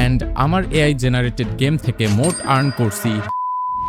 And আমার AI generated game থেকে মোট আর্ন করছি।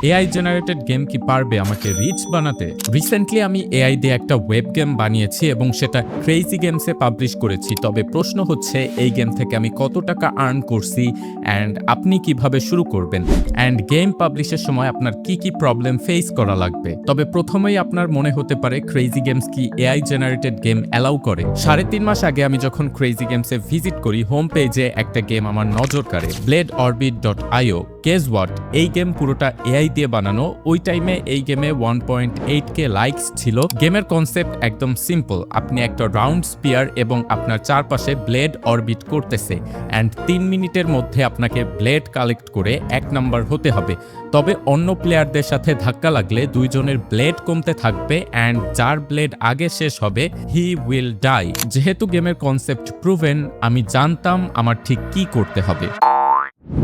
এআই জেনারেটেড গেম কি পারবে আমাকে রিচ বানাতে? রিসেন্টলি আমি এআই দিয়ে একটা ওয়েব গেম বানিয়েছি এবং সেটা ক্রেজি গেমসে পাবলিশ করেছি। তবে প্রশ্ন হচ্ছে এই গেম থেকে আমি কত টাকা আর্ন করছি অ্যান্ড আপনি কিভাবে শুরু করবেন, অ্যান্ড গেম পাবলিশের সময় আপনার কি কি প্রবলেম ফেস করা লাগবে। তবে প্রথমেই আপনার মনে হতে পারে ক্রেজি গেমস কি এআই জেনারেটেড গেম অ্যালাউ করে? 3.5 মাস আগে আমি যখন ক্রেজি গেমসে ভিজিট করি, হোম পেজে একটা গেম আমার নজর কাড়ে, bledorbit.io। গেস হোয়াট, এই গেম পুরোটা এআই দিয়ে বানানো। ওই টাইমে এই গেমে 1.8k লাইকস ছিল। গেমের কনসেপ্ট একদম সিম্পল, আপনি একটা রাউন্ড স্পিয়ার এবং আপনার চারপাশে ব্লেড অরবিট করতেছে অ্যান্ড 3 মিনিটের মধ্যে আপনাকে ব্লেড কালেক্ট করে 1 নাম্বার হতে হবে। তবে অন্য প্লেয়ারদের সাথে ধাক্কা লাগলে দুইজনের ব্লেড কমতে থাকবে অ্যান্ড যার ব্লেড আগে শেষ হবে হি উইল ডাই। যেহেতু গেমের কনসেপ্ট প্রুভেন, আমি জানতাম আমার ঠিক কি করতে হবে।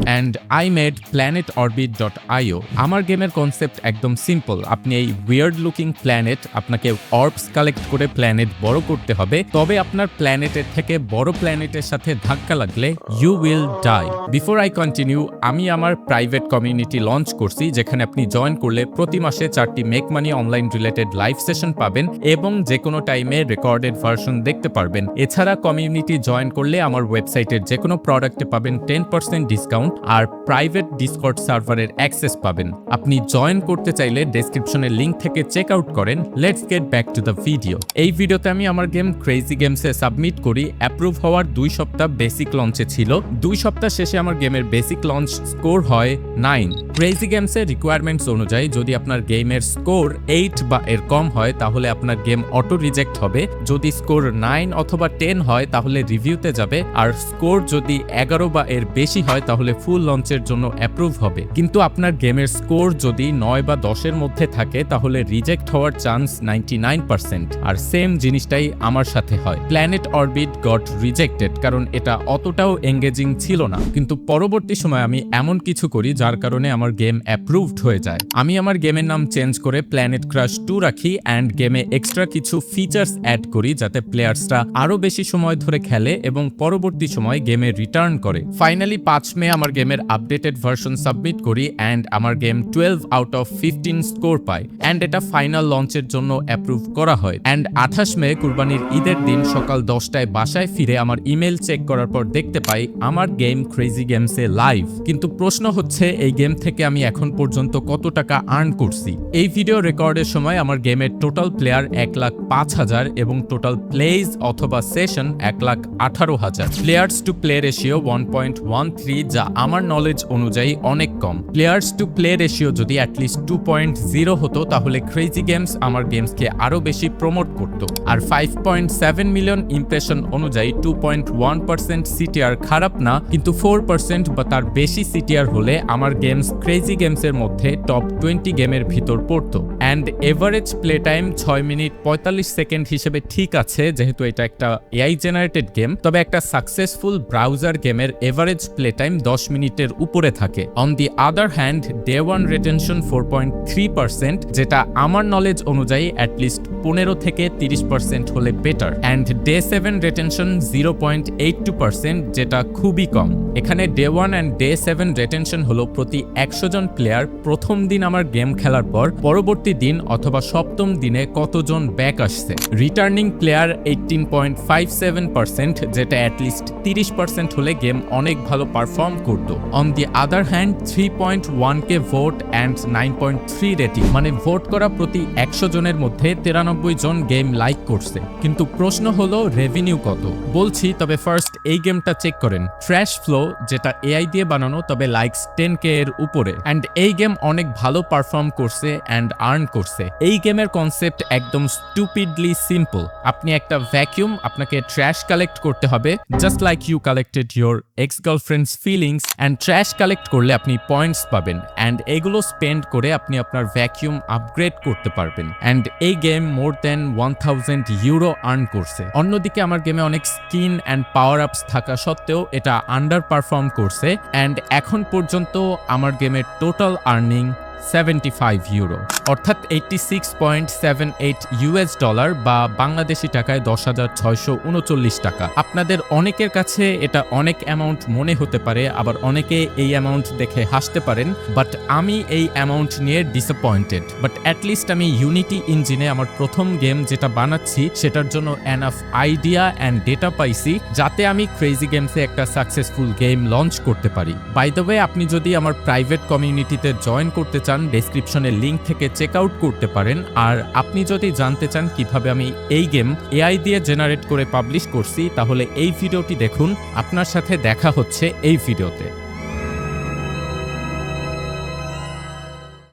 And I made planetorbit.io। আমার গেমের কনসেপ্ট একদম সিম্পল, আপনি এই উইয়ার্ড লুকিং প্ল্যানেট, আপনাকে অর্বস কালেক্ট করে প্ল্যানেট বড় করতে হবে। তবে আপনার প্ল্যানেটের থেকে বড় প্ল্যানেটের সাথে ধাক্কা লাগলে you will die. Before I continue, আমি আমার প্রাইভেট কমিউনিটি লঞ্চ করছি, যেখানে আপনি জয়েন করলে প্রতি মাসে 4টি make money online related live session পাবেন এবং যে কোনো টাইমে রেকর্ডেড ভার্সন দেখতে পারবেন। এছাড়া কমিউনিটি জয়েন করলে আমার ওয়েবসাইটের যে কোনো প্রোডাক্টে পাবেন 10% ডিসকাউন্ট আর প্রাইভেট ডিসকর্ড সার্ভারের অ্যাক্সেস পাবেন। আপনি জয়েন করতে চাইলে ডেসক্রিপশনের লিংক থেকে চেক আউট করেন। Let's get back to the video. এই ভিডিওতে আমি আমার গেম ক্রেজি গেমসে সাবমিট করি। অ্যাপ্রুভ হওয়ার 2 সপ্তাহ বেসিক লঞ্চে ছিল। 2 সপ্তাহ শেষে আমার গেমের বেসিক লঞ্চ স্কোর হয় 9। ক্রেজি গেমসের রিকোয়ারমেন্টস অনুযায়ী যদি আপনার গেমের স্কোর 8 বা এর কম হয় তাহলে আপনার গেম অটো রিজেক্ট হবে। যদি স্কোর 9 অথবা 10 হয় তাহলে রিভিউতে যাবে, আর স্কোর যদি 11 বা এর বেশি হয় তাহলে ফুল লঞ্চের জন্য অ্যাপ্রুভ হবে। কিন্তু আপনার গেমের স্কোর যদি 9 বা 10-এর মধ্যে থাকে তাহলে রিজেক্ট হওয়ার চান্স 99%। আর সেম জিনিসটাই আমার সাথে হয়। প্ল্যানেট অরবিট গট রিজেক্টেড কারণ এটা অতটাও এঙ্গেজিং ছিল না। কিন্তু পরবর্তী সময় আমি এমন কিছু করি যার কারণে আমার গেম অ্যাপ্রুভড হয়ে যায়। আমি আমার গেমের নাম চেঞ্জ করে প্ল্যানেট ক্রাশ 2 রাখি অ্যান্ড গেমে এক্সট্রা কিছু ফিচার্স অ্যাড করি যাতে প্লেয়ার্সরা আরো বেশি সময় ধরে খেলে এবং পরবর্তী সময় গেমে রিটার্ন করে। ফাইনালি 5 মে আমার গেমের আপডেটেড ভার্সন সাবমিট করি অ্যান্ড আমার গেম 12 আউট অফ 15 স্কোর পায় অ্যান্ড এটা ফাইনাল লঞ্চের জন্য অ্যাপ্রুভ করা হয়। অ্যান্ড 28 মে কুরবানির ঈদের দিন সকাল 10টায় বাসায় ফিরে আমার ইমেল চেক করার পর দেখতে পাই আমার গেম ক্রেজি গেমসে লাইভ। কিন্তু প্রশ্ন হচ্ছে এই গেম থেকে আমি এখন পর্যন্ত কত টাকা আর্ন করছি? এই ভিডিও রেকর্ডের সময় আমার গেমের টোটাল প্লেয়ার 1,05,000 এবং টোটাল প্লেজ অথবা session 1,18,000। Players to play ratio 1.13, যা আমার নলেজ অনুযায়ী অনেক কম। প্লেয়ার্স টু প্লে রেশিও যদি অ্যাটলিস্ট 2.0 হতো তাহলে ক্রেজি গেমস আমার গেমসকে আরো বেশি প্রমোট করত। আর 5.7 মিলিয়ন ইমপ্রেশন অনুযায়ী 2.1% সিটিআর খারাপ না, কিন্তু 4% বা তার বেশি সিটিআর হলে আমার গেমস ক্রেজি গেমসের মধ্যে টপ 20 গেমের ভিতর পড়তো। And average play time 6 minute 45 second হিসেবে ঠিক আছে যেহেতু এটা একটা এআই জেনারেটেড গেম। তবে একটা সাকসেসফুল ব্রাউজার গেমের এভারেজ প্লে টাইম 10 মিনিটের উপরে থাকে। On the other hand day 1 retention 4.3%, যেটা আমার নলেজ অনুযায়ী অ্যাটলিস্ট 15 থেকে 30% হলে বেটার। অ্যান্ড ডে 7 রিটেনশন 0.82%, যেটা খুবই কম। এখানে ডে 1 অ্যান্ড ডে 7 রিটেনশন হলো প্রতি 100 জন প্লেয়ার প্রথম দিন আমার গেম খেলার পর পরবর্তী দিন অথবা সপ্তম দিনে কতজন ব্যাক আসছে। রিটার্নিং প্লেয়ার 18.57%, যেটা অ্যাটলিস্ট 30% হলে গেম অনেক ভালো পারফর্ম করতো। On the other hand 3.1k vote and 9.3 rating, মানে ভোট করা প্রতি 100 জনের মধ্যে 93 জন গেম লাইক করছে। কিন্তু প্রশ্ন হলো রেভিনিউ কত? বলছি, তবে ফার্স্ট এই গেমটা চেক করেন। ট্র্যাশ ফ্লো, যেটা এআই দিয়ে বানানো তবে লাইকস 10k এর উপরে, অ্যান্ড এই গেম অনেক ভালো পারফর্ম করছে অ্যান্ড আর্ন করছে। এই গেমের কনসেপ্ট একদম স্টুপিডলি সিম্পল। আপনি একটা ভ্যাকিউম, আপনাকে ট্র্যাশ কালেক্ট করতে হবে just like you collected your ex girlfriend's feelings, and trash collect করলে আপনি পয়েন্টস পাবেন অ্যান্ড এগুলো স্পেন্ড করে আপনি আপনার ভ্যাকিউম আপগ্রেড করতে পারবেন। অ্যান্ড এই গেম মোর দেন 1000 ইউরো আর্ন করছে। অন্যদিকে আমার গেমে অনেক স্কিন অ্যান্ড পাওয়ার আপস থাকা সত্ত্বেও এটা আন্ডার পারফর্ম করছে অ্যান্ড এখন পর্যন্ত আমার গেমের টোটাল আর্নিং 75 ইউরো। অর্থাৎ $86.78 বা বাংলাদেশি টাকায় 10,639 টাকা। আপনাদের অনেকের কাছে এটা অনেক অ্যামাউন্ট মনে হতে পারে, আবার অনেকে এই অ্যামাউন্ট দেখে হাসতে পারেন, বাট আমি এই অ্যামাউন্ট নিয়ে ডিসঅ্যাপয়েন্টেড। বাট অ্যাটলিস্ট আমি ইউনিটি ইঞ্জিনে আমার প্রথম গেম যেটা বানাচ্ছি সেটার জন্য এনাফ আইডিয়া অ্যান্ড ডেটা পাইছি যাতে আমি ক্রেজি গেমসে একটা সাকসেসফুল গেম লঞ্চ করতে পারি। বাই দ্য ওয়ে, আপনি যদি আমার প্রাইভেট কমিউনিটিতে জয়েন করতে চান, ডেসক্রিপশনের লিঙ্ক থেকে চেক আউট করতে পারেন। আর আপনি যদি জানতে চান কিভাবে আমি এই গেম এআই দিয়ে জেনারেট করে পাবলিশ করছি, তাহলে এই ভিডিওটি দেখুন। আপনার সাথে দেখা হচ্ছে এই ভিডিওতে।